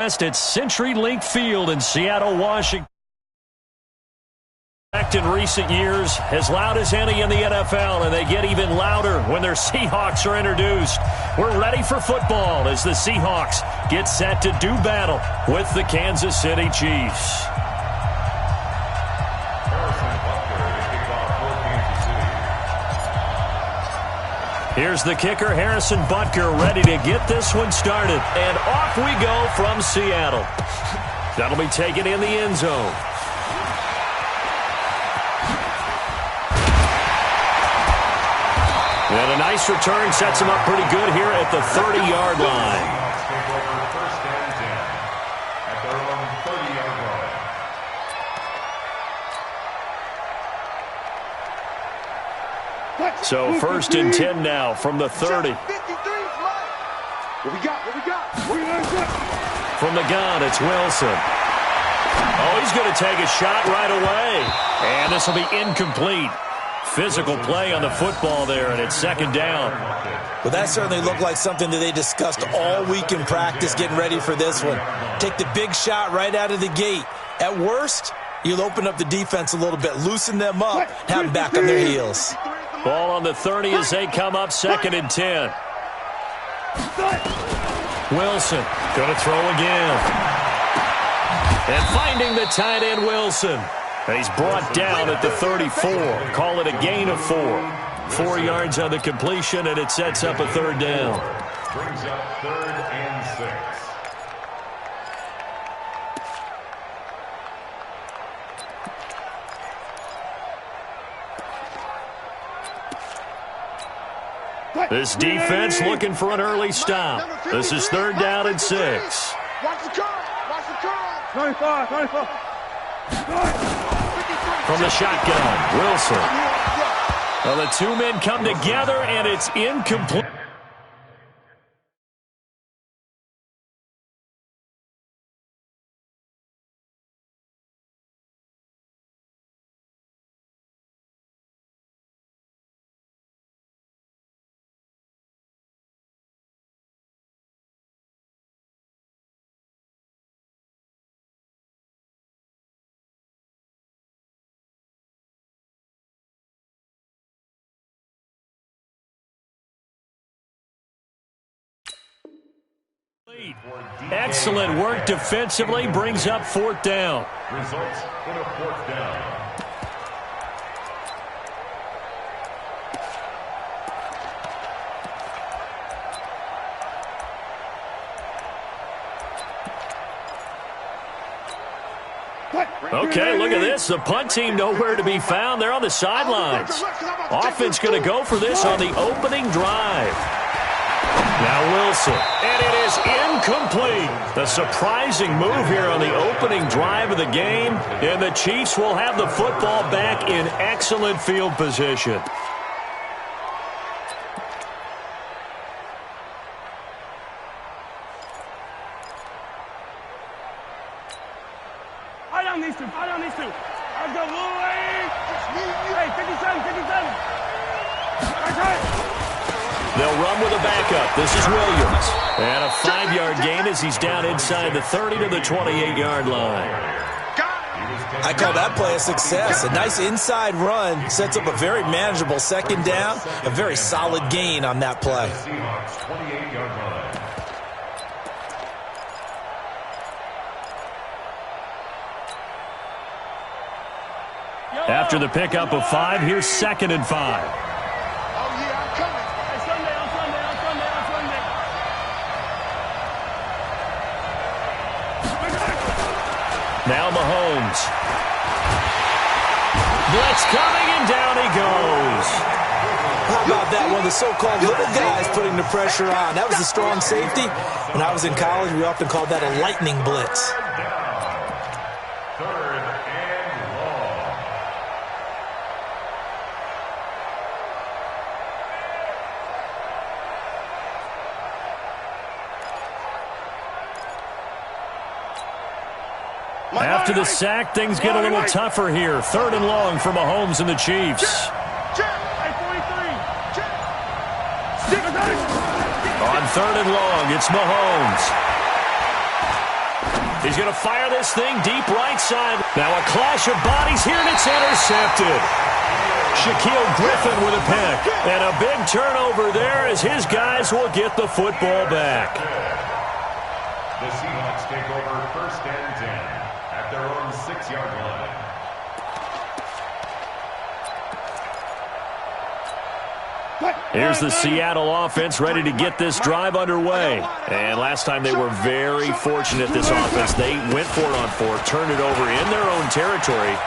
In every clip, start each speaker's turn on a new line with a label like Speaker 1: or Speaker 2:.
Speaker 1: At CenturyLink Field in Seattle, Washington. In recent years, as loud as any in the NFL, and they get even louder when their Seahawks are introduced. We're ready for football as the Seahawks get set to do battle with the Kansas City Chiefs. Here's the kicker, Harrison Butker, ready to get this one started. And off we go from Seattle. That'll be taken in the end zone. And a nice return sets him up pretty good here at the 30-yard line. So 1st and 10 now from the 30.
Speaker 2: What we got?
Speaker 1: From the gun, it's Wilson. Oh, he's going to take a shot right away. And this will be incomplete. Physical play on the football there, and it's 2nd down.
Speaker 3: Well, that certainly looked like something that they discussed all week in practice, getting ready for this one. Take the big shot right out of the gate. At worst, you'll open up the defense a little bit, loosen them up, have them back on their heels.
Speaker 1: Ball on the 30 as they come up 2nd and 10. Wilson going to throw again. And finding the tight end, Wilson. And he's brought down at the 34. Call it a gain of 4. 4 yards on the completion, and it sets up a 3rd down.
Speaker 2: Brings up 3rd and 6.
Speaker 1: This defense looking for an early stop. This is 3rd down and 6.
Speaker 2: Watch the curl.
Speaker 4: 95.
Speaker 1: From the shotgun, Wilson. Well, the two men come together, and it's incomplete. Excellent work defensively, brings up 4th down.
Speaker 2: Results in a 4th down.
Speaker 1: Okay, look at this. The punt team nowhere to be found. They're on the sidelines. Offense going to go for this on the opening drive. Now Wilson, and it is incomplete. A surprising move here on the opening drive of the game, and the Chiefs will have the football back in excellent field position.
Speaker 4: I don't need to. I'll go away. Hey, 57.
Speaker 1: They'll run with a backup. This is Williams. And a 5-yard gain as he's down inside the 30 to the 28-yard line.
Speaker 3: I call that play a success. A nice inside run sets up a very manageable 2nd down. A very solid gain on that play.
Speaker 2: Seahawks 28-yard line.
Speaker 1: After the pickup of 5, here's 2nd and 5. Now Mahomes. Blitz coming, and down he goes.
Speaker 3: How about that? One of the so-called little guys putting the pressure on. That was a strong safety. When I was in college, we often called that a lightning blitz.
Speaker 2: 3rd and long.
Speaker 1: After the sack, things get a little tougher here. 3rd and long for Mahomes and the Chiefs. On 3rd and long, it's Mahomes. He's going to fire this thing deep right side. Now a clash of bodies here, and it's intercepted. Shaquille Griffin with a pick. And a big turnover there as his guys will get the football back.
Speaker 2: The Seahawks take over 1st and 10 at their own 6-yard line.
Speaker 1: Here's the Seattle offense ready to get this drive underway. And last time they were very fortunate, this offense. They went for it on 4, turned it over in their own territory,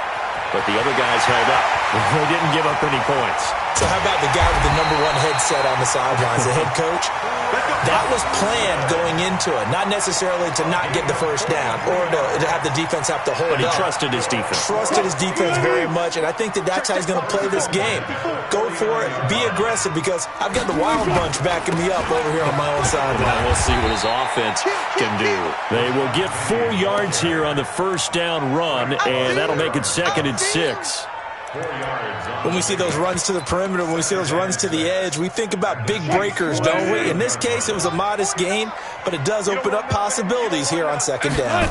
Speaker 1: but the other guys held up. They didn't give up any points.
Speaker 3: So how about the guy with the #1 headset on the sidelines, the head coach? That was planned going into it, not necessarily to not get the first down or to have the defense have to hold up.
Speaker 1: But he trusted his defense.
Speaker 3: Trusted his defense very much, and I think that's how he's going to play this game. Go for it, be aggressive, because I've got the Wild Bunch backing me up over here on my own sideline.
Speaker 1: Now we'll see what his offense can do. They will get 4 yards here on the first down run, and that'll make it 2nd and 6.
Speaker 3: When we see those runs to the perimeter, when we see those runs to the edge, we think about big breakers, don't we? In this case, it was a modest gain, but it does open up possibilities here on 2nd down.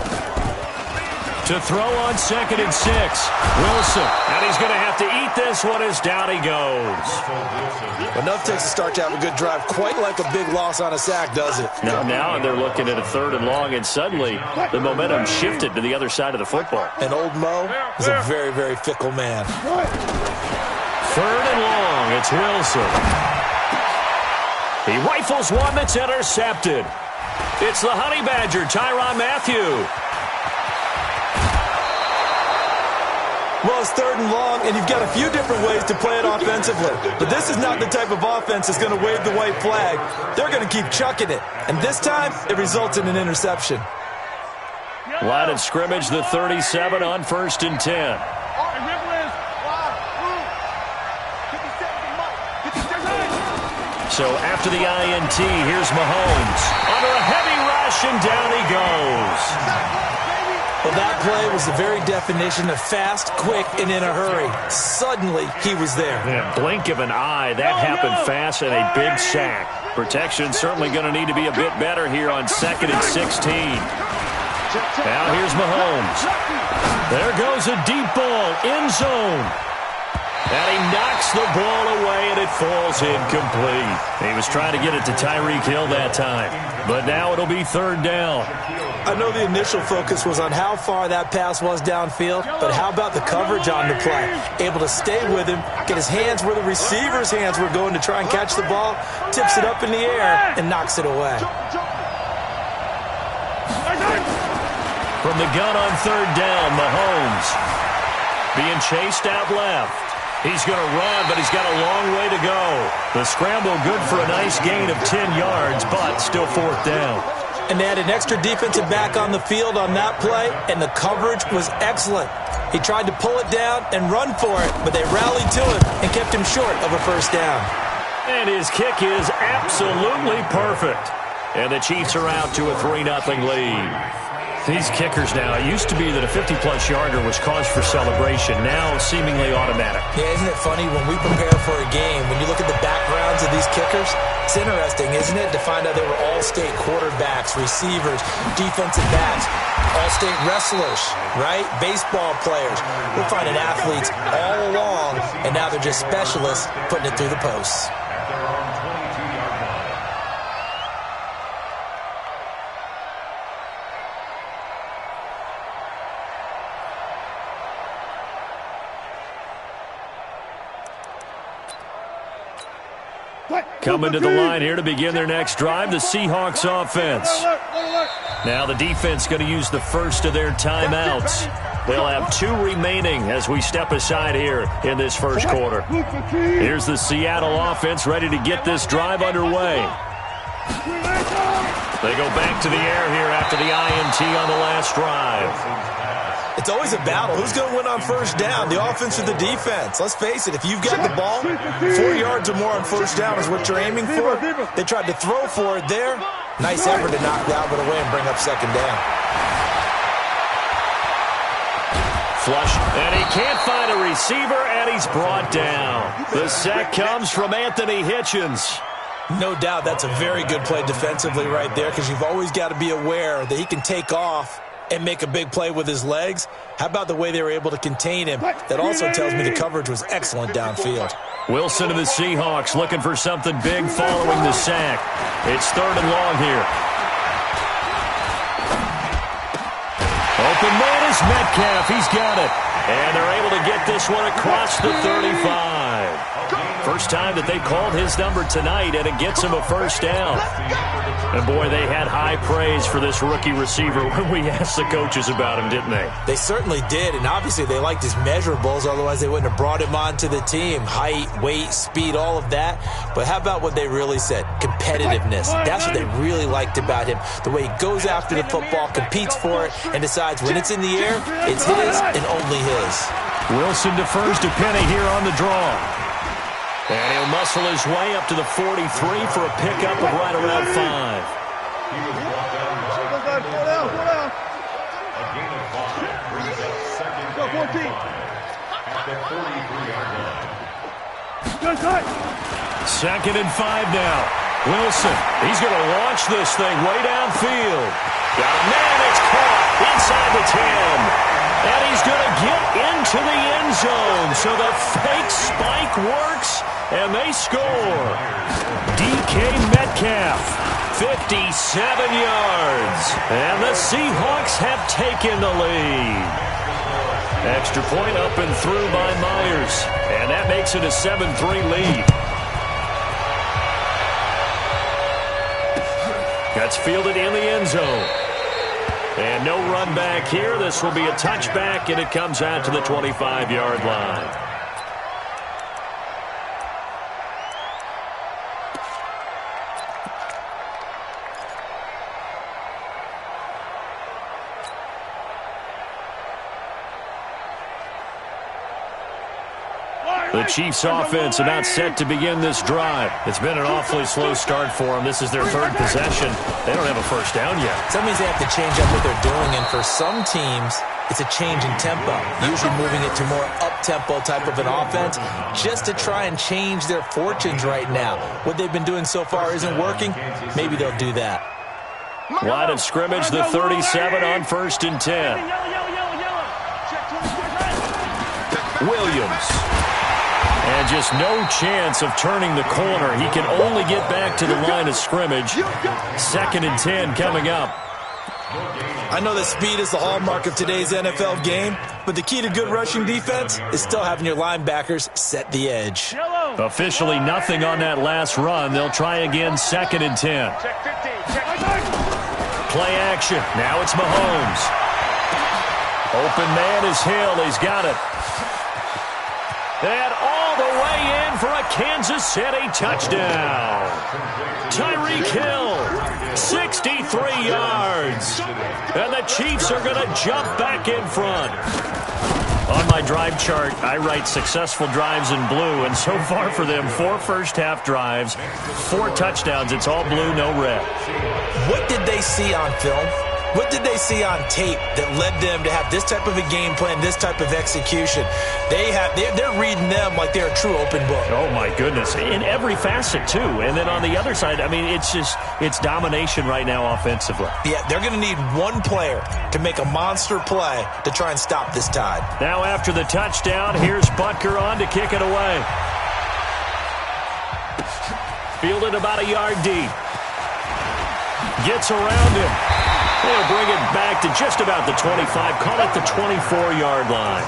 Speaker 1: To throw on 2nd and 6, Wilson. And he's going to have to eat this one as down he goes.
Speaker 3: Enough takes to start to have a good drive, quite like a big loss on a sack, does it?
Speaker 1: Now they're looking at a 3rd and long, and suddenly the momentum shifted to the other side of the football.
Speaker 3: And old Mo is a very, very fickle man.
Speaker 1: 3rd and long, it's Wilson. He rifles one that's intercepted. It's the Honey Badger, Tyrann Mathieu.
Speaker 3: Well, it's 3rd and long, and you've got a few different ways to play it offensively. But this is not the type of offense that's going to wave the white flag. They're going to keep chucking it. And this time, it results in an interception.
Speaker 1: Line of scrimmage, the 37 on 1st and 10. So after the INT, here's Mahomes. Under a heavy rush, and down he goes.
Speaker 3: Well, that play was the very definition of fast, quick, and in a hurry. Suddenly, he was there.
Speaker 1: In a blink of an eye, that happened fast, and a big sack. Protection certainly going to need to be a bit better here on 2nd and 16. Now here's Mahomes. There goes a deep ball, end zone. And he knocks the ball away, and it falls incomplete. He was trying to get it to Tyreek Hill that time. But now it'll be 3rd down.
Speaker 3: I know the initial focus was on how far that pass was downfield, but how about the coverage on the play? Able to stay with him, get his hands where the receiver's hands were going to try and catch the ball, tips it up in the air, and knocks it away.
Speaker 1: From the gun on 3rd down, Mahomes being chased out left. He's going to run, but he's got a long way to go. The scramble good for a nice gain of 10 yards, but still 4th down.
Speaker 3: And they had an extra defensive back on the field on that play, and the coverage was excellent. He tried to pull it down and run for it, but they rallied to him and kept him short of a 1st down.
Speaker 1: And his kick is absolutely perfect. And the Chiefs are out to a 3-0 lead. These kickers now, it used to be that a 50-plus yarder was cause for celebration. Now, seemingly automatic.
Speaker 3: Yeah, isn't it funny when we prepare for a game, when you look at the backgrounds of these kickers, it's interesting, isn't it, to find out they were all-state quarterbacks, receivers, defensive backs, all-state wrestlers, right? Baseball players. We're finding athletes all along, and now they're just specialists putting it through the posts.
Speaker 1: Coming to the line here to begin their next drive, the Seahawks offense. Now the defense going to use the first of their timeouts. They'll have 2 remaining as we step aside here in this first quarter. Here's the Seattle offense ready to get this drive underway. They go back to the air here after the INT on the last drive.
Speaker 3: It's always a battle. Who's going to win on 1st down, the offense or the defense? Let's face it, if you've got the ball, 4 yards or more on 1st down is what you're aiming for. They tried to throw for it there. Nice effort to knock the outlet away and bring up 2nd down.
Speaker 1: Flush, and he can't find a receiver, and he's brought down. The sack comes from Anthony Hitchens.
Speaker 3: No doubt that's a very good play defensively right there, because you've always got to be aware that he can take off and make a big play with his legs. How about the way they were able to contain him? That also tells me the coverage was excellent downfield.
Speaker 1: Wilson of the Seahawks looking for something big following the sack. It's 3rd and long here. Open man is Metcalf. He's got it. And they're able to get this one across the 35. First time that they called his number tonight, and it gets him a first down. And, boy, they had high praise for this rookie receiver when we asked the coaches about him, didn't they?
Speaker 3: They certainly did, and obviously they liked his measurables. Otherwise, they wouldn't have brought him onto the team. Height, weight, speed, all of that. But how about what they really said? Competitiveness. That's what they really liked about him. The way he goes after the football, competes for it, and decides when it's in the air, it's his and only his.
Speaker 1: Wilson defers to Penny here on the draw. And he'll muscle his way up to the 43 for a pickup of right around 5.
Speaker 2: He was brought down by a gain of 5. Brings up 2nd and 5 at the 43-yard line.
Speaker 1: 2nd and 5 now. Wilson, he's going to launch this thing way downfield. Got a man, it's caught inside the 10. And he's going to get into the end zone. So the fake spike works, and they score. DK Metcalf, 57 yards. And the Seahawks have taken the lead. Extra point up and through by Myers. And that makes it a 7-3 lead. That's fielded in the end zone. And no run back here. This will be a touchback, and it comes out to the 25-yard line. The Chiefs offense about set to begin this drive. It's been an awfully slow start for them. This is their 3rd possession. They don't have a first down yet.
Speaker 3: That means they have to change up what they're doing, and for some teams, it's a change in tempo, usually moving it to more up-tempo type of an offense just to try and change their fortunes right now. What they've been doing so far isn't working. Maybe they'll do that.
Speaker 1: Line of scrimmage, the 37 on 1st and 10. Williams. And just no chance of turning the corner. He can only get back to the line of scrimmage. 2nd and 10 coming up.
Speaker 3: I know that speed is the hallmark of today's NFL game, but the key to good rushing defense is still having your linebackers set the edge.
Speaker 1: Officially nothing on that last run. They'll try again, 2nd and 10. Play action. Now it's Mahomes. Open man is Hill. He's got it. And all the way in for a Kansas City touchdown. Tyreek Hill, 63 yards. And the Chiefs are going to jump back in front. On my drive chart, I write successful drives in blue, and so far for them, 4 first-half drives, 4 touchdowns. It's all blue, no red.
Speaker 3: What did they see on film? What did they see on tape that led them to have this type of a game plan, this type of execution? They're reading them like they're a true open book.
Speaker 1: Oh, my goodness. In every facet, too. And then on the other side, I mean, it's domination right now offensively.
Speaker 3: Yeah, they're going to need one player to make a monster play to try and stop this tide.
Speaker 1: Now after the touchdown, here's Butker on to kick it away. Fielded about a yard deep. Gets around him. They'll bring it back to just about the 25. Call it the 24-yard line.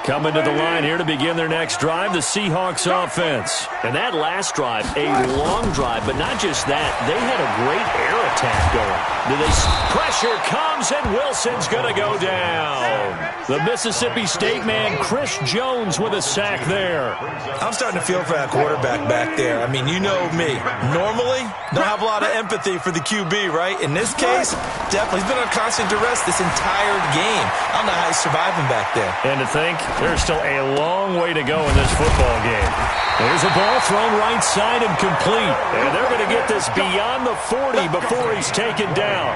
Speaker 1: Coming to the line here to begin their next drive, the Seahawks offense. And that last drive, a long drive, but not just that. They had a great air attack going. Pressure comes, and Wilson's going to go down. The Mississippi State man, Chris Jones, with a sack there.
Speaker 3: I'm starting to feel for that quarterback back there. I mean, you know me. Normally, don't have a lot of empathy for the QB, right? In this case, definitely. He's been on constant duress this entire game. I don't know how he's surviving back there.
Speaker 1: And to think, there's still a long way to go in this football game. There's a ball thrown right side and complete. And they're going to get this beyond the 40 before he's taken down.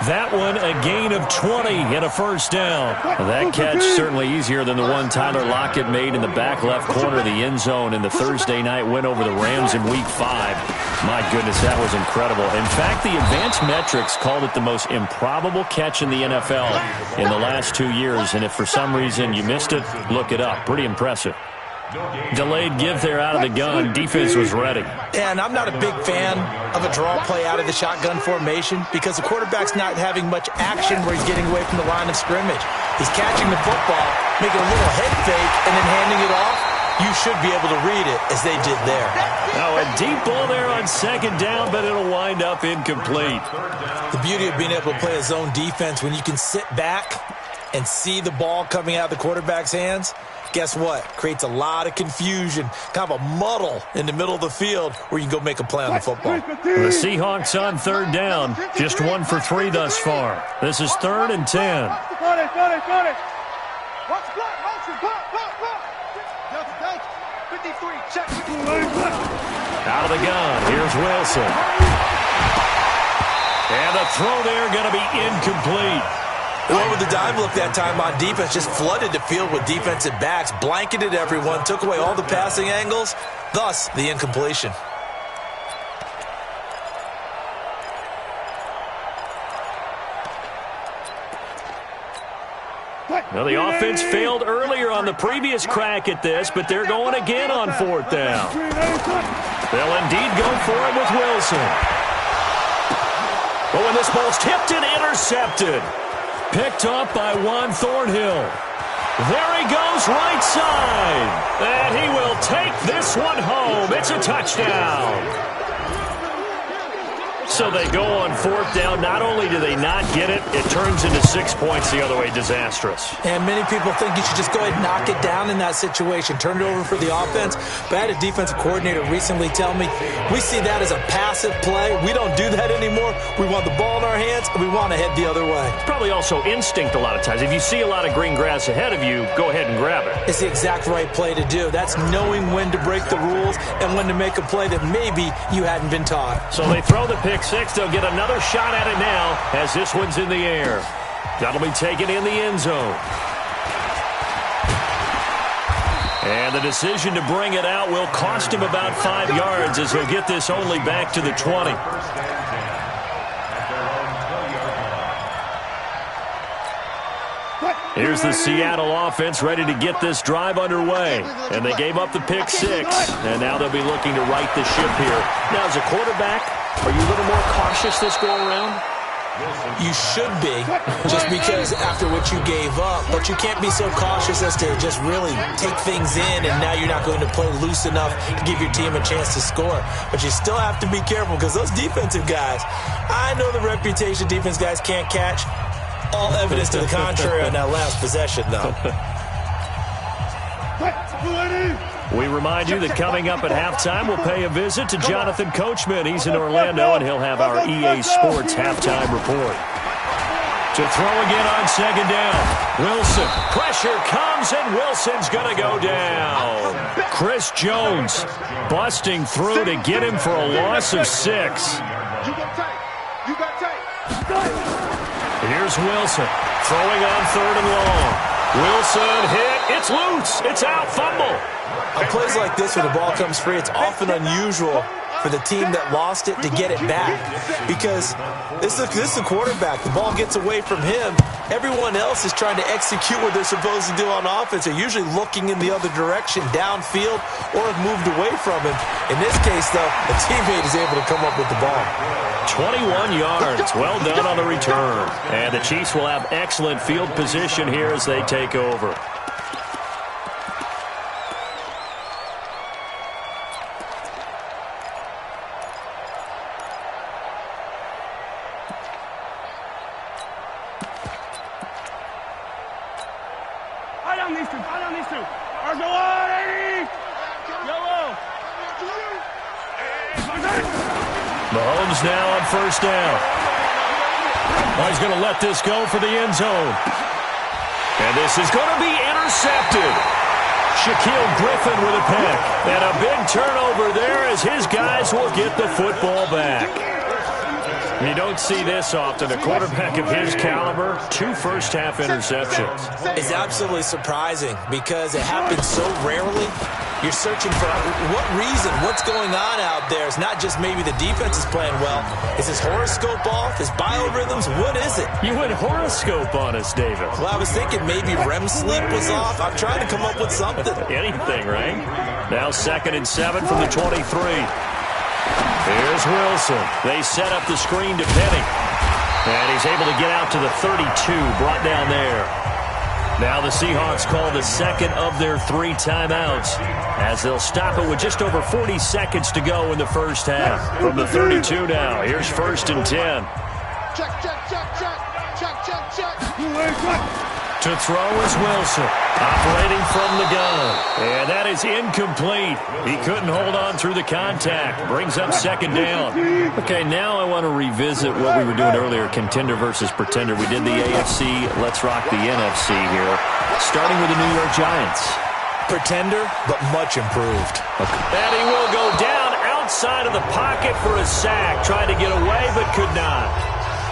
Speaker 1: That one, a gain of 20 and a first down. That catch certainly easier than the one Tyler Lockett made in the back left corner of the end zone in the Thursday night win over the Rams in Week 5. My goodness, that was incredible. In fact, the advanced metrics called it the most improbable catch in the NFL in the last 2 years. And if for some reason you missed it, look it up. Pretty impressive. Delayed give there out of the gun. Defense was ready.
Speaker 3: And I'm not a big fan of a draw play out of the shotgun formation because the quarterback's not having much action where he's getting away from the line of scrimmage. He's catching the football, making a little head fake, and then handing it off. You should be able to read it as they did there.
Speaker 1: Now a deep ball there on second down, but it'll wind up incomplete.
Speaker 3: The beauty of being able to play a zone defense when you can sit back and see the ball coming out of the quarterback's hands, guess what? Creates a lot of confusion, kind of a muddle in the middle of the field where you can go make a play on the football.
Speaker 1: The Seahawks on third down, just 1 for 3 thus far. This is 3rd and 10. Out of the gun, here's Wilson. And the throw there going to be incomplete.
Speaker 3: Well, with the dime look that time on defense, just flooded the field with defensive backs, blanketed everyone, took away all the passing angles, thus the incompletion.
Speaker 1: Well, the offense failed earlier on the previous crack at this, but they're going again on 4th down. They'll indeed go for it with Wilson. Oh, and this ball's tipped and intercepted. Picked up by Juan Thornhill. There he goes, right side. And he will take this one home. It's a touchdown. So they go on 4th down. Not only do they not get it, it turns into 6 points the other way. Disastrous.
Speaker 3: And many people think you should just go ahead and knock it down in that situation. Turn it over for the offense. But I had a defensive coordinator recently tell me, we see that as a passive play. We don't do that anymore. We want the ball in our hands, and we want to head the other way.
Speaker 1: It's probably also instinct a lot of times. If you see a lot of green grass ahead of you, go ahead and grab it.
Speaker 3: It's the exact right play to do. That's knowing when to break the rules and when to make a play that maybe you hadn't been taught.
Speaker 1: So they throw the pick six. They'll get another shot at it now as this one's in the air. That'll be taken in the end zone. And the decision to bring it out will cost him about 5 yards as he'll get this only back to the 20. Here's the Seattle offense ready to get this drive underway. And they gave up the pick six, and now they'll be looking to right the ship here. Now, as a quarterback, are you a little more cautious this go around?
Speaker 3: You should be, just because after what you gave up. But you can't be so cautious as to just really take things in, and now you're not going to play loose enough to give your team a chance to score. But you still have to be careful because those defensive guys, I know the reputation defense guys can't catch. All evidence to the contrary on that last possession, though.
Speaker 1: We remind you that coming up at halftime, we'll pay a visit to Jonathan Coachman. He's in Orlando, and he'll have our EA Sports halftime report. To throw again on second down. Wilson. Pressure comes, and Wilson's going to go down. Chris Jones busting through to get him for a loss of 6. Here's Wilson. Throwing on 3rd and long. Wilson hit. It's loose. It's out. Fumble.
Speaker 3: On plays like this where the ball comes free, it's often unusual for the team that lost it to get it back because this is a quarterback. The ball gets away from him. Everyone else is trying to execute what they're supposed to do on offense. They're usually looking in the other direction, downfield, or have moved away from him. In this case, though, a teammate is able to come up with the ball.
Speaker 1: 21 yards. Well done on the return. And the Chiefs will have excellent field position here as they take over. Mahomes now on 1st down. Oh, he's going to let this go for the end zone. And this is going to be intercepted. Shaquille Griffin with a pick. And a big turnover there as his guys will get the football back. You don't see this often. A quarterback of his caliber, 2 first-half interceptions.
Speaker 3: It's absolutely surprising because it happens so rarely. You're searching for what reason, what's going on out there. It's not just maybe the defense is playing well. Is his horoscope off? His biorhythms? What is it?
Speaker 1: You went horoscope on us, David.
Speaker 3: Well, I was thinking maybe REM sleep was off. I'm trying to come up with something.
Speaker 1: Anything, right? Now 2nd and 7 from the 23. Here's Wilson. They set up the screen to Penny. And he's able to get out to the 32, brought down there. Now the Seahawks call the second of their 3 timeouts as they'll stop it with just over 40 seconds to go in the first half. From the 32 now, here's 1st and 10. To throw is Wilson, operating from the gun. And that is incomplete. He couldn't hold on through the contact. Brings up 2nd down. Okay, now I want to revisit what we were doing earlier, contender versus pretender. We did the AFC, let's rock the NFC here. Starting with the New York Giants.
Speaker 3: Pretender, but much improved.
Speaker 1: Okay. And he will go down outside of the pocket for a sack. Tried to get away, but could not.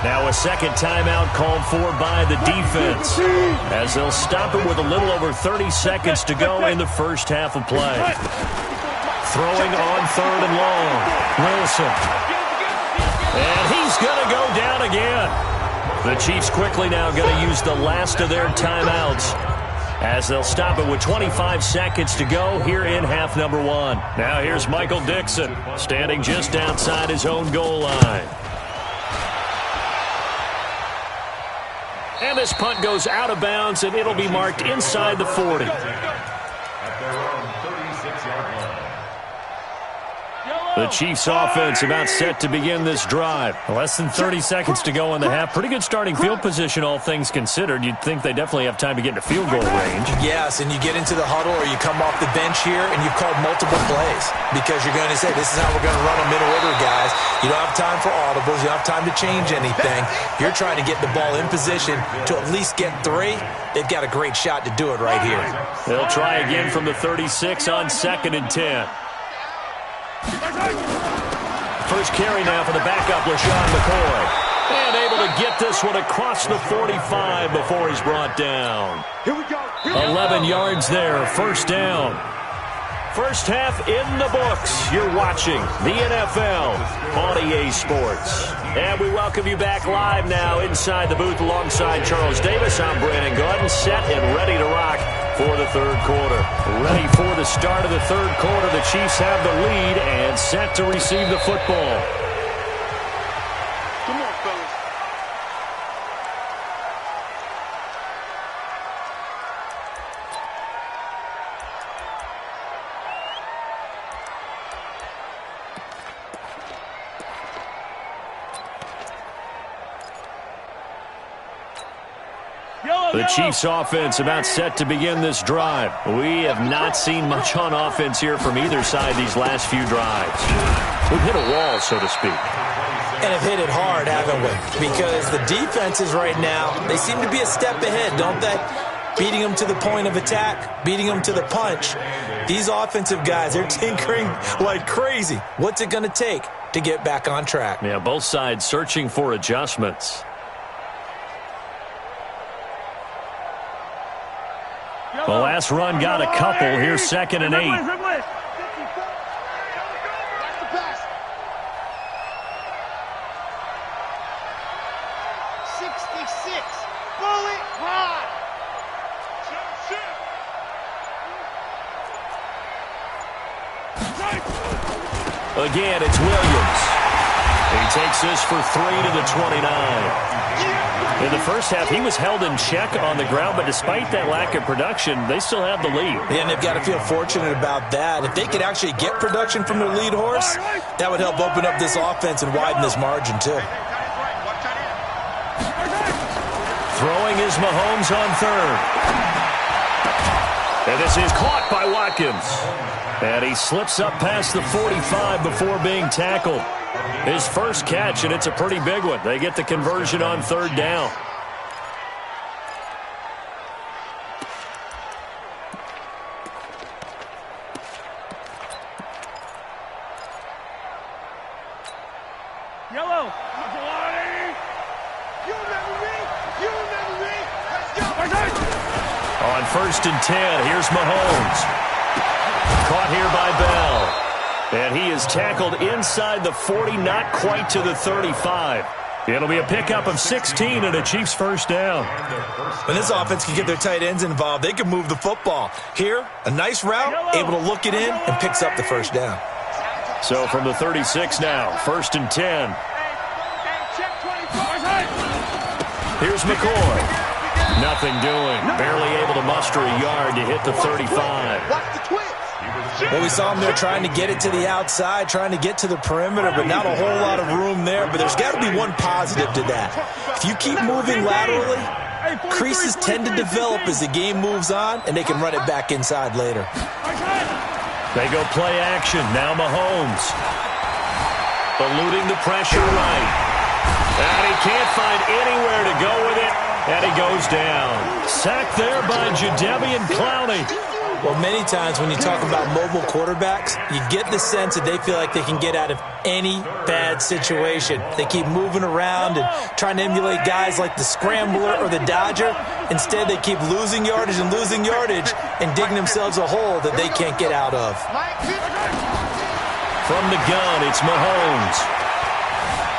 Speaker 1: Now a 2nd timeout called for by the defense as they'll stop it with a little over 30 seconds to go in the first half of play. Throwing on 3rd and long. Wilson. And he's going to go down again. The Chiefs quickly now going to use the last of their timeouts as they'll stop it with 25 seconds to go here in half number 1. Now here's Michael Dixon standing just outside his own goal line. And this punt goes out of bounds, and it'll be marked inside the 40.
Speaker 2: At their own 36-yard line.
Speaker 1: The Chiefs offense about set to begin this drive. Less than 30 seconds to go in the half. Pretty good starting field position, all things considered. You'd think they definitely have time to get into field goal range.
Speaker 3: Yes, and you get into the huddle or you come off the bench here and you've called multiple plays because you're going to say, this is how we're going to run them in order, guys. You don't have time for audibles. You don't have time to change anything. You're trying to get the ball in position to at least get 3. They've got a great shot to do it right here.
Speaker 1: They'll try again from the 36 on 2nd and 10. First carry now for the backup, LaShawn McCoy. And able to get this one across the 45 before he's brought down.
Speaker 4: Here we go.
Speaker 1: 11 yards there, 1st down. First half in the books. You're watching the NFL on EA Sports. And we welcome you back live now inside the booth alongside Charles Davis. I'm Brandon Gordon, set and ready to rock for the 3rd quarter. Ready for the start of the 3rd quarter. The Chiefs have the lead and set to receive the football.
Speaker 4: Come on, fellas.
Speaker 1: The Chiefs offense about set to begin this drive. We have not seen much on offense here from either side these last few drives. We've hit a wall, so to speak.
Speaker 3: And have hit it hard, haven't we? Because the defenses right now, they seem to be a step ahead, don't they? Beating them to the point of attack, beating them to the punch. These offensive guys, they're tinkering like crazy. What's it going to take to get back on track?
Speaker 1: Yeah, both sides searching for adjustments. The last run got a couple. Here's 2nd and 8.
Speaker 4: 66. Bullet high.
Speaker 1: Again, it's Williams. He takes this for 3 to the 29. In the first half, he was held in check on the ground, but despite that lack of production, they still have the lead.
Speaker 3: Yeah, and they've got to feel fortunate about that. If they could actually get production from their lead horse, that would help open up this offense and widen this margin, too.
Speaker 1: Throwing is Mahomes on 3rd. And this is caught by Watkins. And he slips up past the 45 before being tackled. His first catch, and it's a pretty big one. They get the conversion on 3rd down.
Speaker 4: Yellow.
Speaker 1: On 1st and 10, here's Mahomes. Caught here by Bell. And he is tackled inside the 40, not quite to the 35. It'll be a pickup of 16 and a Chiefs first down.
Speaker 3: When this offense can get their tight ends involved, they can move the football. Here, a nice route, able to look it in, and picks up the first down.
Speaker 1: So from the 36 now, 1st and 10. Here's McCoy. Nothing doing. Barely able to muster a yard to hit the 35.
Speaker 3: Well, we saw him there trying to get it to the outside, trying to get to the perimeter, but not a whole lot of room there. But there's got to be one positive to that. If you keep moving laterally, creases tend to develop as the game moves on, and they can run it back inside later.
Speaker 1: They go play action. Now Mahomes. Eluding the pressure right. And he can't find anywhere to go with it. And he goes down. Sacked there by Jadeveon Clowney.
Speaker 3: Well, many times when you talk about mobile quarterbacks, you get the sense that they feel like they can get out of any bad situation. They keep moving around and trying to emulate guys like the Scrambler or the Dodger. Instead, they keep losing yardage and digging themselves a hole that they can't get out of.
Speaker 1: From the gun, it's Mahomes.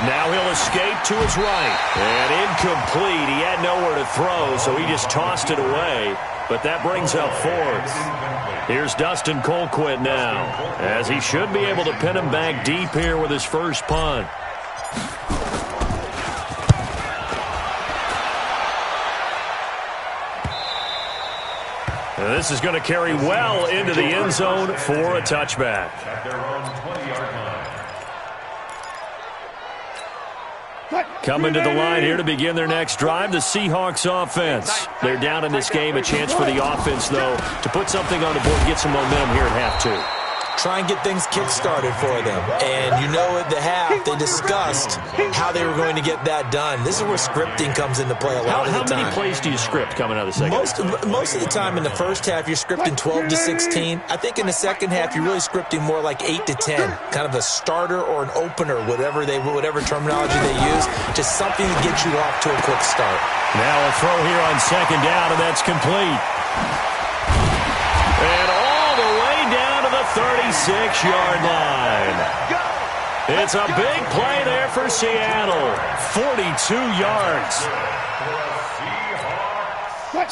Speaker 1: Now he'll escape to his right. And incomplete. He had nowhere to throw, so he just tossed it away. But that brings up 4th. Here's Dustin Colquitt now, as he should be able to pin him back deep here with his first punt. And this is going to carry well into the end zone for a touchback.
Speaker 2: At their own 20-yard line.
Speaker 1: Coming to the line here to begin their next drive, the Seahawks offense. They're down in this game. A chance for the offense, though, to put something on the board and get some momentum here at half 2.
Speaker 3: Try and get things kick-started for them. And you know at the half, they discussed how they were going to get that done. This is where scripting comes into play a lot of the time.
Speaker 1: How many plays do you script coming out of the second half?
Speaker 3: Most of the time in the first half, you're scripting 12 to 16. I think in the second half, you're really scripting more like 8 to 10. Kind of a starter or an opener, whatever terminology they use. Just something to get you off to a quick start.
Speaker 1: Now a throw here on second down, and that's complete. And all the way down to the 36-yard line. It's a big play there for Seattle. 42 yards.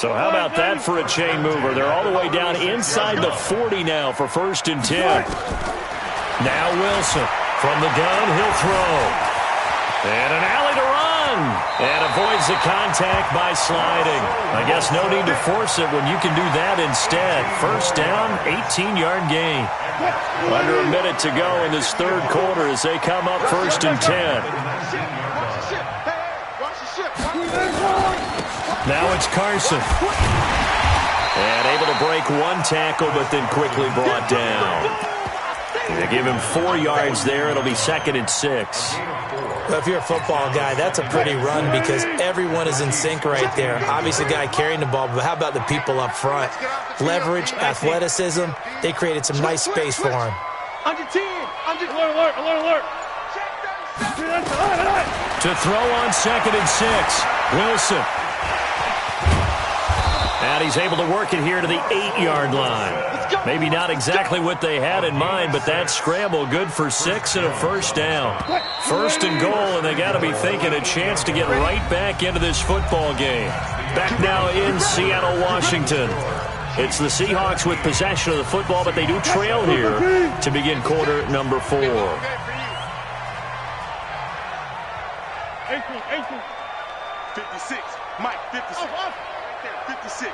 Speaker 1: So how about that for a chain mover? They're all the way down inside the 40 now for 1st and 10. Now Wilson from the gun, he'll throw. And an alley to run. And avoids the contact by sliding. I guess no need to force it when you can do that instead. First down, 18-yard gain. Under a minute to go in this third quarter as they come up 1st and 10. Now it's Carson. And able to break one tackle, but then quickly brought down. They give him 4 yards there. It'll be 2nd and 6.
Speaker 3: Well, if you're a football guy, that's a pretty run because everyone is in sync right there. Obviously, the guy carrying the ball, but how about the people up front? Leverage, athleticism, they created some nice space for him.
Speaker 4: Under 10. Alert.
Speaker 1: To throw on 2nd and 6. Wilson. And he's able to work it here to the 8-yard line. Maybe not exactly what they had in mind, but that scramble good for 6 and a first down. 1st and goal, and they got to be thinking a chance to get right back into this football game. Back now in Seattle, Washington. It's the Seahawks with possession of the football, but they do trail here to begin quarter number 4.
Speaker 4: 18. Eighteen.
Speaker 5: 56. Mike, 56. 56.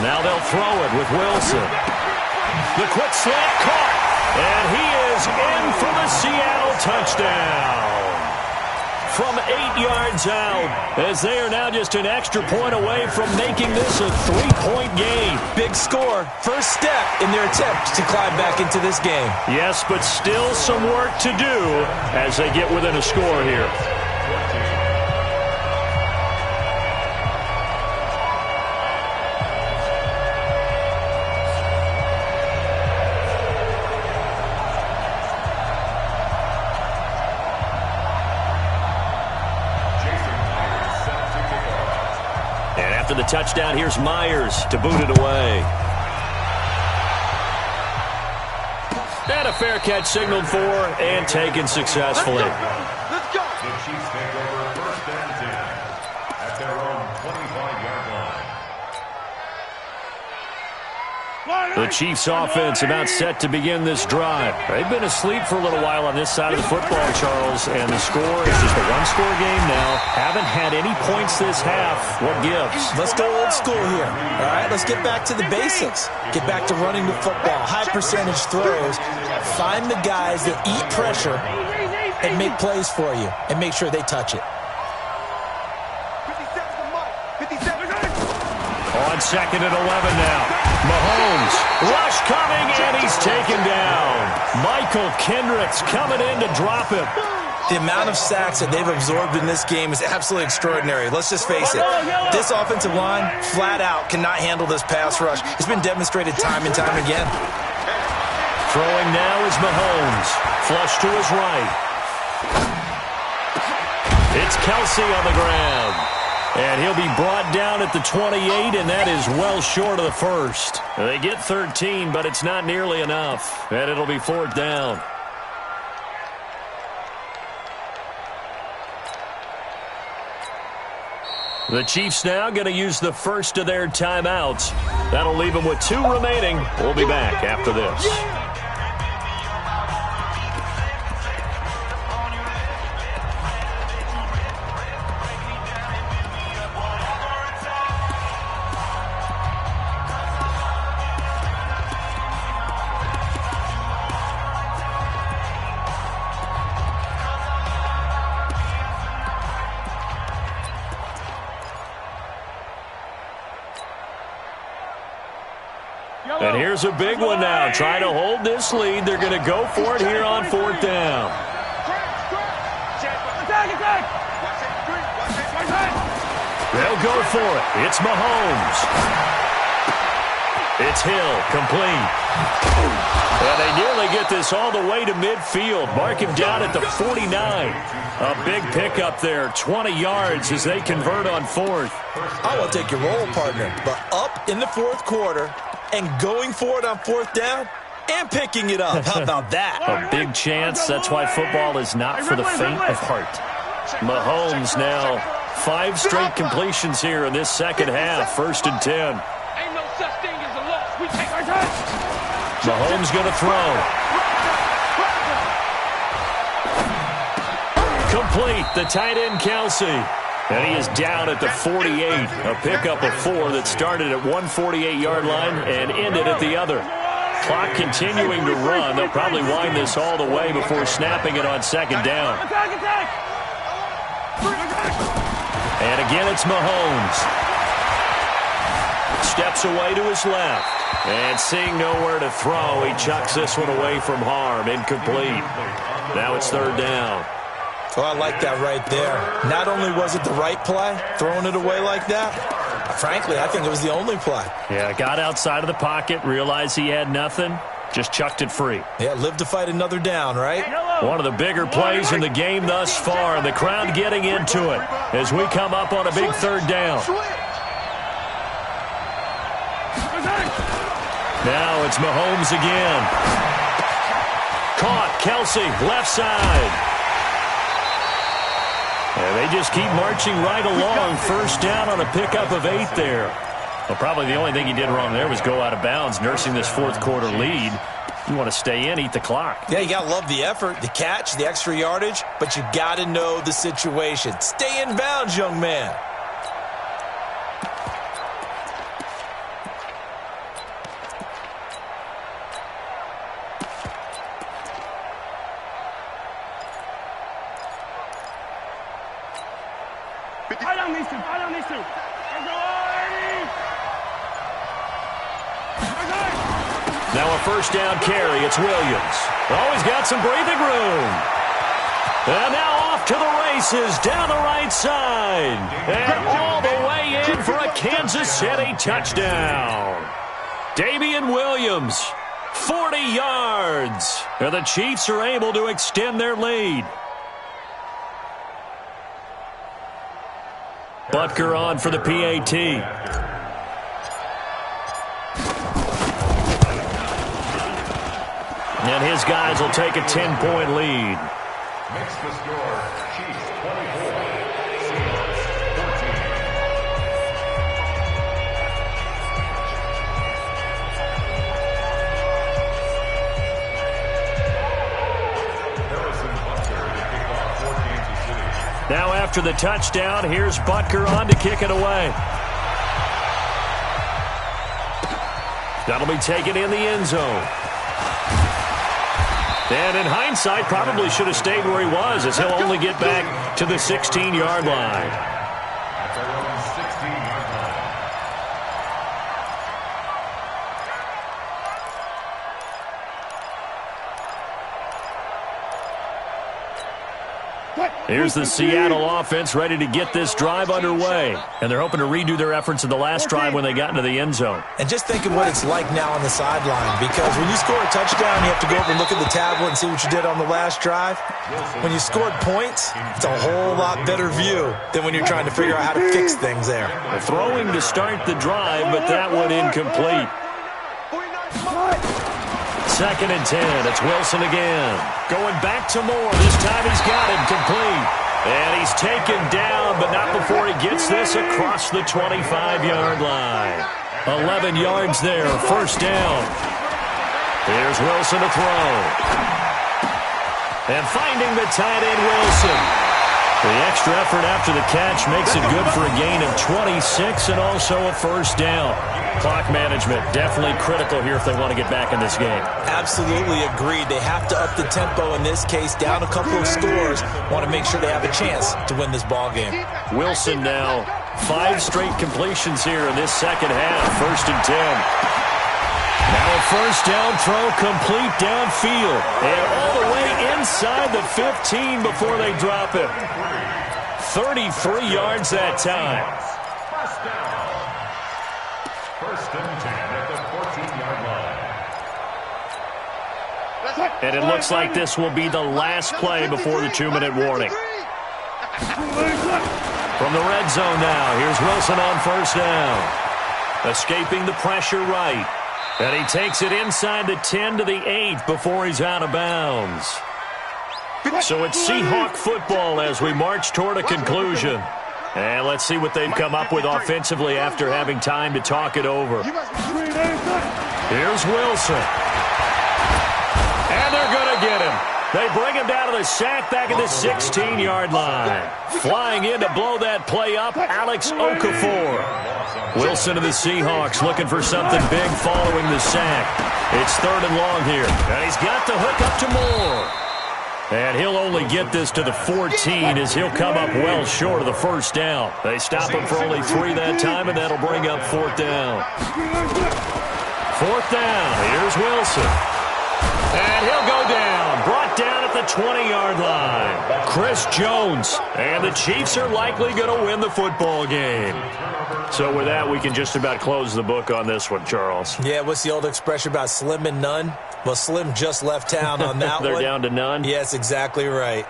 Speaker 1: Now they'll throw it with Wilson. The quick slant caught. And he is in for the Seattle touchdown. From 8 yards out, as they are now just an extra point away from making this a 3-point game.
Speaker 3: Big score. First step in their attempt to climb back into this game.
Speaker 1: Yes, but still some work to do as they get within a score here. After the touchdown, here's Myers to boot it away. And a fair catch signaled for and taken successfully.
Speaker 2: Let's go. The Chiefs take over first and 10 at their own 25-yard line.
Speaker 1: The Chiefs offense about set to begin this drive. They've been asleep for a little while on this side of the football, Charles, and the score is just a one-score game now. Haven't had any points this half. What gives?
Speaker 3: Let's go old school here. All right, let's get back to the basics. Get back to running the football, high percentage throws. Find the guys that eat pressure and make plays for you and make sure they touch it.
Speaker 5: 57
Speaker 1: On second and 11 now. Mahomes, rush coming, and he's taken down. Michael Kendricks coming in to drop him.
Speaker 3: The amount of sacks that they've absorbed in this game is absolutely extraordinary. Let's just face it. This offensive line, flat out, cannot handle this pass rush. It's been demonstrated time and time again.
Speaker 1: Throwing now is Mahomes. Flush to his right. It's Kelsey on the ground. And he'll be brought down at the 28, and that is well short of the first. They get 13, but it's not nearly enough. And it'll be fourth down. The Chiefs now going to use the first of their timeouts. That'll leave them with 2 remaining. We'll be back after this. And here's a big one now. Trying to hold this lead. They're going to go for it here on fourth down. They'll go for it. It's Mahomes. It's Hill, complete. And they nearly get this all the way to midfield. Mark him down at the 49. A big pickup there, 20 yards as they convert on fourth.
Speaker 3: I will take your role, partner, but up in the fourth quarter and going for it on fourth down and picking it up. How about that?
Speaker 1: A big chance. That's why football is not for the faint of heart. Mahomes now 5 straight completions here in this second half. First and 10.
Speaker 4: Ain't no such thing as a loss. We take our time.
Speaker 1: Mahomes going to throw. Complete. The tight end, Kelsey. And he is down at the 48. A pickup of 4 that started at 148-yard line and ended at the other. Clock continuing to run. They'll probably wind this all the way before snapping it on second down. And again, it's Mahomes. Steps away to his left. And seeing nowhere to throw, he chucks this one away from harm. Incomplete. Now it's third down.
Speaker 3: Oh, I like that right there. Not only was it the right play, throwing it away like that, frankly, I think it was the only play.
Speaker 1: Yeah, got outside of the pocket, realized he had nothing, just chucked it free.
Speaker 3: Yeah, live to fight another down, right?
Speaker 1: One of the bigger plays in the game thus far, and the crowd getting into it as we come up on a big third down. Now it's Mahomes again. Caught, Kelsey, left side. And they just keep marching right along. First down on a pickup of 8 there. Well, probably the only thing he did wrong there was go out of bounds, nursing this fourth quarter lead. You want to stay in, eat the clock.
Speaker 3: Yeah, you got to love the effort, the catch, the extra yardage, but you got to know the situation. Stay in bounds, young man.
Speaker 4: I don't need to.
Speaker 1: Now a first down carry. It's Williams. Always got some breathing room. And now off to the races down the right side. And all the way in for a Kansas City touchdown. Damian Williams, 40 yards. And the Chiefs are able to extend their lead. Butker on for the PAT. And his guys will take a 10-point lead.
Speaker 2: Makes the score Chiefs 24, Seahawks 14. Harrison Butker to kick off for Kansas City.
Speaker 1: Now after the touchdown, here's Butker on to kick it away. That'll be taken in the end zone. And in hindsight, probably should have stayed where he was, as he'll only get back to the 16-yard line.
Speaker 2: At their own 16-yard line.
Speaker 1: Here's the Seattle offense ready to get this drive underway. And they're hoping to redo their efforts in the last drive when they got into the end zone.
Speaker 3: And just think of what it's like now on the sideline, because when you score a touchdown, you have to go over and look at the tablet and see what you did on the last drive. When you scored points, it's a whole lot better view than when you're trying to figure out how to fix things there.
Speaker 1: Throwing to start the drive, but that one incomplete. 2nd and 10. It's Wilson again. Going back to Moore. This time he's got him complete. And he's taken down, but not before he gets this across the 25-yard line. 11 yards there. 1st down. Here's Wilson to throw. And finding the tight end, Wilson. The extra effort after the catch makes it good for a gain of 26 and also a 1st down. Clock management definitely critical here if they want to get back in this game.
Speaker 3: Absolutely agreed. They have to up the tempo in this case, down a couple of scores. Want to make sure they have a chance to win this ball game.
Speaker 1: Wilson now 5 straight completions here in this second half. 1st and 10. Now a 1st down throw complete downfield. And all the way inside the 15 before they drop it. 33 yards that time.
Speaker 2: 1st and 10 at the 14-yard line.
Speaker 1: And it looks like this will be the last play before the 2-minute warning. From the red zone now, here's Wilson on 1st down. Escaping the pressure right. And he takes it inside the 10 to the 8 before he's out of bounds. So it's Seahawk football as we march toward a conclusion. And let's see what they've come up with offensively after having time to talk it over. Here's Wilson. And they're going to get him. They bring him down to the sack back at the 16-yard line. Flying in to blow that play up, Alex Okafor. Wilson of the Seahawks looking for something big following the sack. It's 3rd and long here. And he's got the hook up to Moore. And he'll only get this to the 14 as he'll come up well short of the 1st down. They stop him for only 3 that time, and that'll bring up 4th down. 4th down. Here's Wilson. And he'll go down. Brought down at the 20-yard line. Chris Jones. And the Chiefs are likely going to win the football game. So with that, we can just about close the book on this one, Charles.
Speaker 3: Yeah, what's the old expression about slim and none? Well, Slim just left town on that
Speaker 1: They're
Speaker 3: one.
Speaker 1: down to none?
Speaker 3: Yes, exactly right.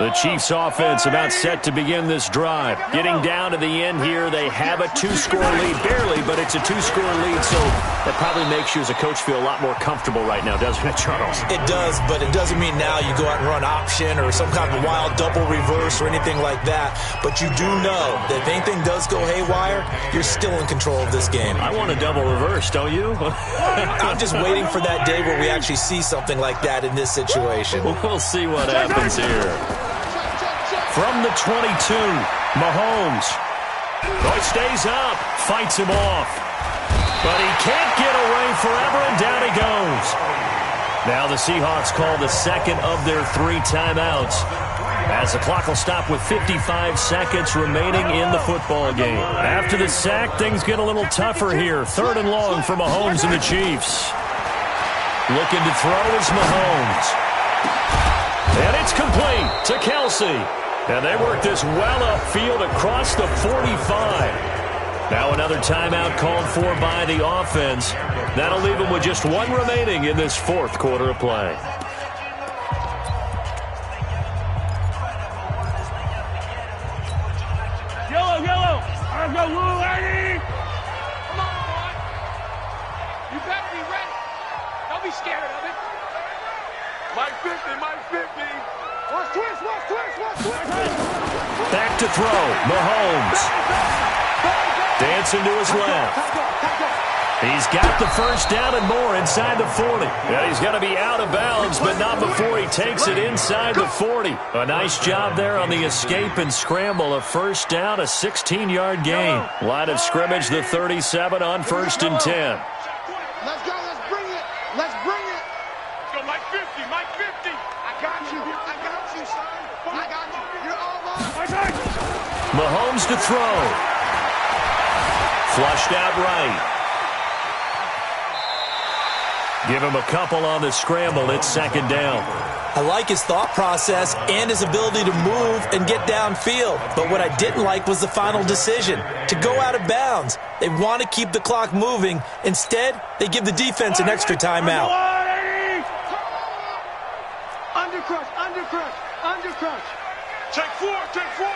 Speaker 1: The Chiefs offense about set to begin this drive. Getting down to the end here, they have a 2-score lead. Barely, but it's a 2-score lead, so that probably makes you as a coach feel a lot more comfortable right now, doesn't it, Charles?
Speaker 3: It does, but it doesn't mean now you go out and run option or some kind of wild double reverse or anything like that. But you do know that if anything does go haywire, you're still in control of this game.
Speaker 1: I want a double reverse, don't you?
Speaker 3: I'm just waiting for that day where we actually see something like that in this situation.
Speaker 1: We'll see what happens here. From the 22, Mahomes. Oh, he stays up, fights him off. But he can't get away forever, and down he goes. Now the Seahawks call the 2nd of their 3 timeouts, as the clock will stop with 55 seconds remaining in the football game. After the sack, things get a little tougher here. 3rd and long for Mahomes and the Chiefs. Looking to throw is Mahomes. And it's complete to Kelsey. And they work this well upfield across the 45. Now another timeout called for by the offense. That'll leave them with just 1 remaining in this 4th quarter of play.
Speaker 4: Let's go, little lady!
Speaker 6: Come on, boy. You better be ready. Don't be scared of it.
Speaker 5: Mike 50, Mike 50.
Speaker 4: Watch twist, watch twist, watch twist!
Speaker 1: Back to throw. Mahomes. Dancing to his left. He's got the first down and more inside the 40. Yeah, he's got to be out of bounds, but not before he takes it inside the 40. A nice job there on the escape and scramble. A first down, a 16-yard gain. Line of scrimmage, the 37 on 1st and 10.
Speaker 5: Let's go, let's bring it. Let's bring it.
Speaker 6: Let's go, Mike 50, Mike 50.
Speaker 5: I got you, son. I got you. You're all mine.
Speaker 1: Mahomes to throw. Flushed out right. Give him a couple on the scramble. It's 2nd down.
Speaker 3: I like his thought process and his ability to move and get downfield. But what I didn't like was the final decision, to go out of bounds. They want to keep the clock moving. Instead, they give the defense an extra timeout.
Speaker 5: Undercrush, undercrush, undercrush.
Speaker 6: Check 4, check 4.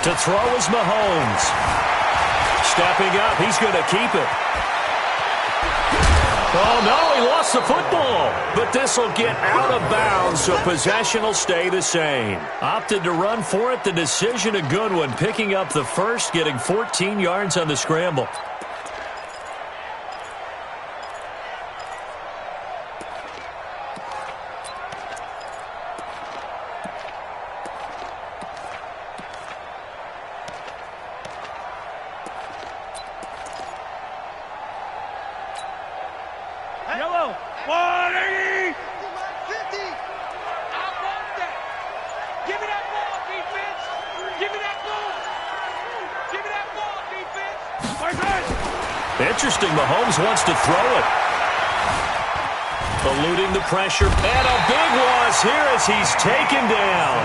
Speaker 1: To throw is Mahomes. Stepping up, he's going to keep it. Oh, no, he lost the football. But this will get out of bounds, so possession will stay the same. Opted to run for it. The decision a good one, picking up the first, getting 14 yards on the scramble.
Speaker 4: Yellow, 180!
Speaker 5: 50.
Speaker 6: I want that. Give me that ball, defense. Give me that ball. Give me that ball, defense.
Speaker 1: Interesting, Mahomes wants to throw it. Eluding the pressure, and a big loss here as he's taken down.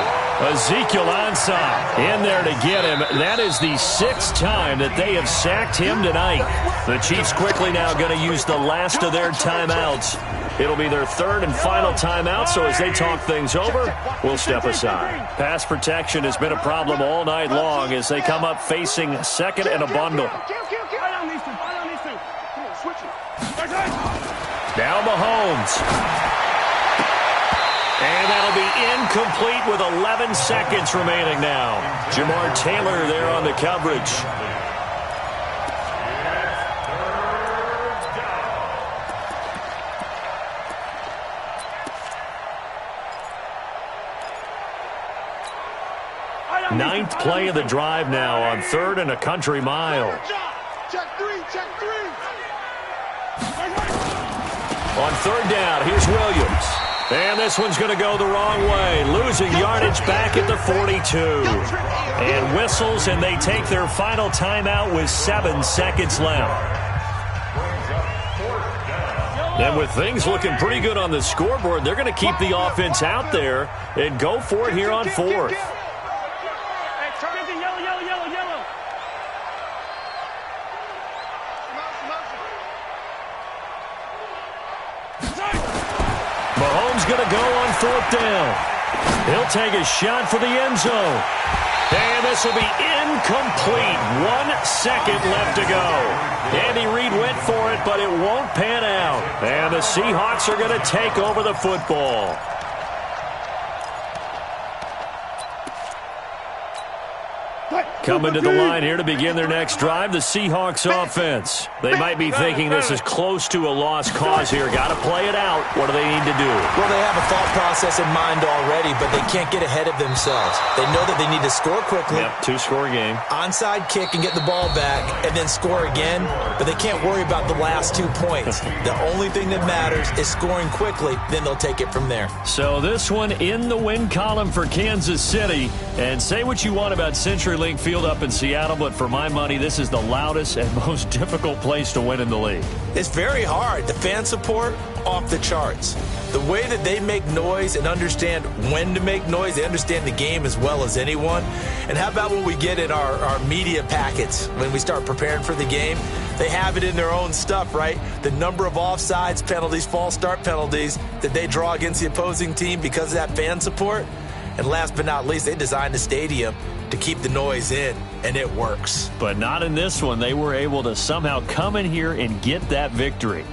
Speaker 1: Ezekiel Ansah in there to get him. That is the 6th time that they have sacked him tonight. The Chiefs quickly now going to use the last of their timeouts. It'll be their 3rd and final timeout, so as they talk things over, we'll step aside. Pass protection has been a problem all night long as they come up facing 2nd and a bundle. Now Mahomes. And that'll be incomplete with 11 seconds remaining now. Jamar Taylor there on the coverage. Ninth play of the drive now on 3rd and a country mile.
Speaker 5: Check 3, check 3.
Speaker 1: On 3rd down, here's Williams. And this one's going to go the wrong way. Losing yardage back at the 42. And whistles, and they take their final timeout with 7 seconds left. And with things looking pretty good on the scoreboard, they're going to keep the offense out there and go for it here on 4th. Mahomes going to go on 4th down. He'll take a shot for the end zone. And this will be incomplete. 1 second left to go. Andy Reid went for it, but it won't pan out. And the Seahawks are going to take over the football. Coming to the line here to begin their next drive, the Seahawks offense. They might be thinking this is close to a lost cause here. Got to play it out. What do they need to do?
Speaker 3: Well, they have a thought process in mind already, but they can't get ahead of themselves. They know that they need to score quickly.
Speaker 1: Yep, 2-score game.
Speaker 3: Onside kick and get the ball back and then score again, but they can't worry about the last 2 points. The only thing that matters is scoring quickly, then they'll take it from there.
Speaker 1: So this one in the win column for Kansas City. And say what you want about CenturyLink Field up in Seattle, but for my money, this is the loudest and most difficult place to win in the league.
Speaker 3: It's very hard. The fan support, off the charts. The way that they make noise and understand when to make noise, they understand the game as well as anyone. And how about what we get in our media packets when we start preparing for the game? They have it in their own stuff, right? The number of offsides penalties, false start penalties that they draw against the opposing team because of that fan support. And last but not least, they designed the stadium to keep the noise in, and it works.
Speaker 1: But not in this one. They were able to somehow come in here and get that victory.